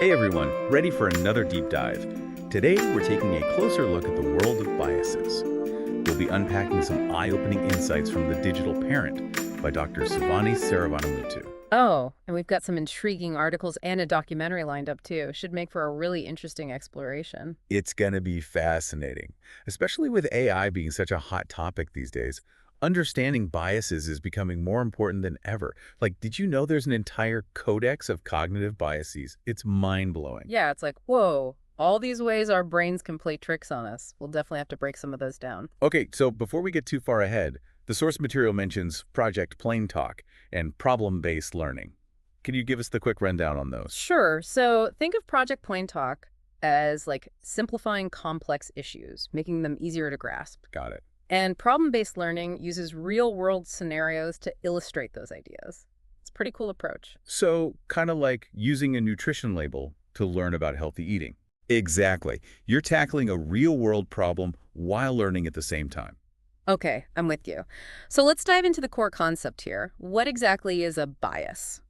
Hey everyone, ready for another deep dive. Today we're taking a closer look at the world of biases. We'll be unpacking some eye-opening insights from The Digital Parent by Dr. Sivani Saravanamuttu. Oh, and we've got some intriguing articles and a documentary lined up too. Should make for a really interesting exploration. It's gonna be fascinating, especially with AI being such a hot topic these days. Understanding biases is becoming more important than ever. Like, did you know there's an entire codex of cognitive biases? It's mind-blowing. Yeah, it's like, whoa, all these ways our brains can play tricks on us. We'll definitely have to break some of those down. Okay, so before we get too far ahead, the source material mentions Project Plain Talk and problem-based learning. Can you give us the quick rundown on those? Sure. So think of Project Plain Talk as like simplifying complex issues, making them easier to grasp. Got it. And problem-based learning uses real-world scenarios to illustrate those ideas. It's a pretty cool approach. So, kind of like using a nutrition label to learn about healthy eating. Exactly. You're tackling a real-world problem while learning at the same time. Okay, I'm with you. So let's dive into the core concept here. What exactly is a bias?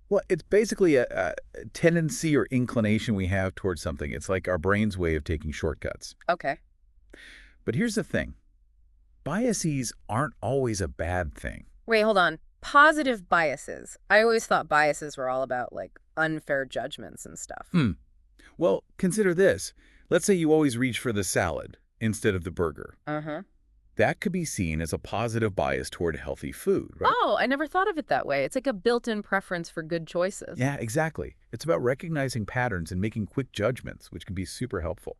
Well, it's basically a tendency or inclination we have towards something. It's like our brain's way of taking shortcuts. Okay. But here's the thing. Biases aren't always a bad thing. Wait, hold on. Positive biases. I always thought biases were all about like unfair judgments and stuff. Well, consider this. Let's say you always reach for the salad instead of the burger. Uh-huh. That could be seen as a positive bias toward healthy food, right? Oh, I never thought of it that way. It's like a built-in preference for good choices. Yeah, exactly. It's about recognizing patterns and making quick judgments, which can be super helpful.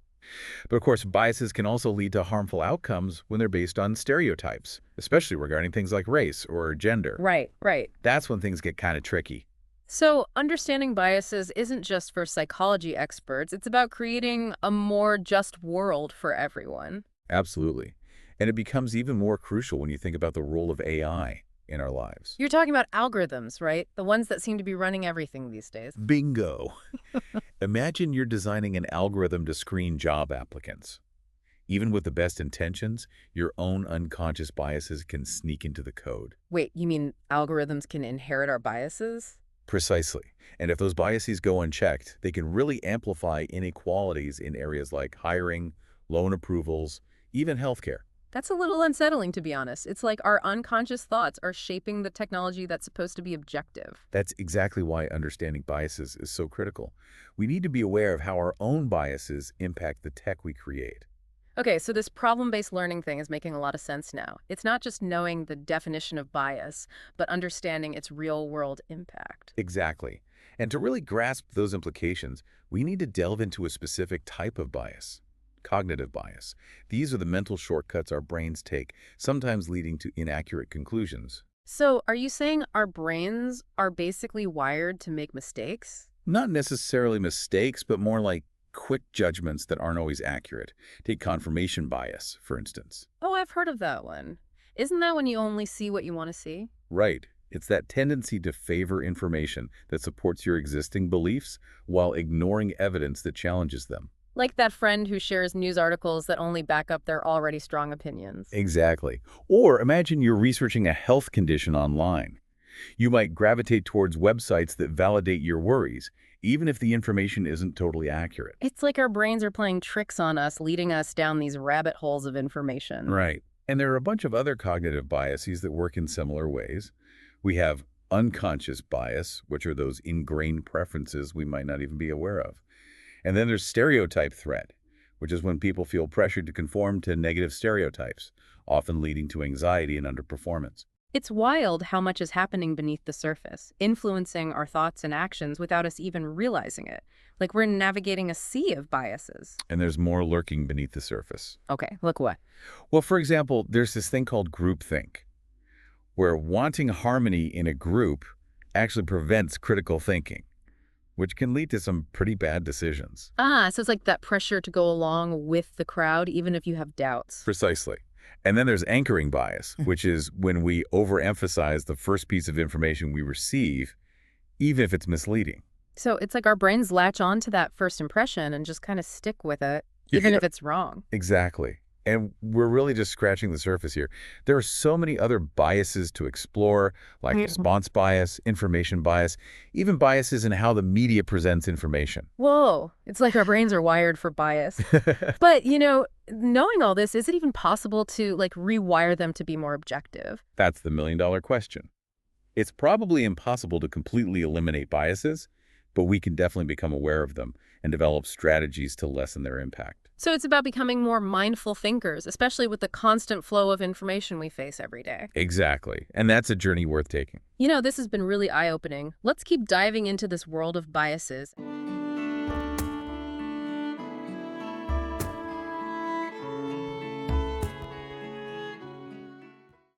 But of course, biases can also lead to harmful outcomes when they're based on stereotypes, especially regarding things like race or gender. Right, right. That's when things get kind of tricky. So understanding biases isn't just for psychology experts. It's about creating a more just world for everyone. Absolutely. And it becomes even more crucial when you think about the role of AI in our lives. You're talking about algorithms, right? The ones that seem to be running everything these days. Bingo. Imagine you're designing an algorithm to screen job applicants. Even with the best intentions, your own unconscious biases can sneak into the code. Wait, you mean algorithms can inherit our biases? Precisely. And if those biases go unchecked, they can really amplify inequalities in areas like hiring, loan approvals, even healthcare. That's a little unsettling, to be honest. It's like our unconscious thoughts are shaping the technology that's supposed to be objective. That's exactly why understanding biases is so critical. We need to be aware of how our own biases impact the tech we create. Okay, so this problem-based learning thing is making a lot of sense now. It's not just knowing the definition of bias, but understanding its real-world impact. Exactly. And to really grasp those implications, we need to delve into a specific type of bias. Cognitive bias. These are the mental shortcuts our brains take, sometimes leading to inaccurate conclusions. So are you saying our brains are basically wired to make mistakes? Not necessarily mistakes, but more like quick judgments that aren't always accurate. Take confirmation bias, for instance. Oh, I've heard of that one. Isn't that when you only see what you want to see? Right. It's that tendency to favor information that supports your existing beliefs while ignoring evidence that challenges them. Like that friend who shares news articles that only back up their already strong opinions. Exactly. Or imagine you're researching a health condition online. You might gravitate towards websites that validate your worries, even if the information isn't totally accurate. It's like our brains are playing tricks on us, leading us down these rabbit holes of information. Right. And there are a bunch of other cognitive biases that work in similar ways. We have unconscious bias, which are those ingrained preferences we might not even be aware of. And then there's stereotype threat, which is when people feel pressured to conform to negative stereotypes, often leading to anxiety and underperformance. It's wild how much is happening beneath the surface, influencing our thoughts and actions without us even realizing it. Like we're navigating a sea of biases. And there's more lurking beneath the surface. Okay, look what? Well, for example, there's this thing called groupthink, where wanting harmony in a group actually prevents critical thinking, which can lead to some pretty bad decisions. Ah, so it's like that pressure to go along with the crowd, even if you have doubts. Precisely. And then there's anchoring bias, which is when we overemphasize the first piece of information we receive, even if it's misleading. So it's like our brains latch on to that first impression and just kind of stick with it, even if it's wrong. Exactly. And we're really just scratching the surface here. There are so many other biases to explore, like response bias, information bias, even biases in how the media presents information. Whoa, it's like our brains are wired for bias. But, knowing all this, is it even possible to, rewire them to be more objective? That's the million-dollar question. It's probably impossible to completely eliminate biases, but we can definitely become aware of them and develop strategies to lessen their impact. So it's about becoming more mindful thinkers, especially with the constant flow of information we face every day. Exactly. And that's a journey worth taking. This has been really eye-opening. Let's keep diving into this world of biases.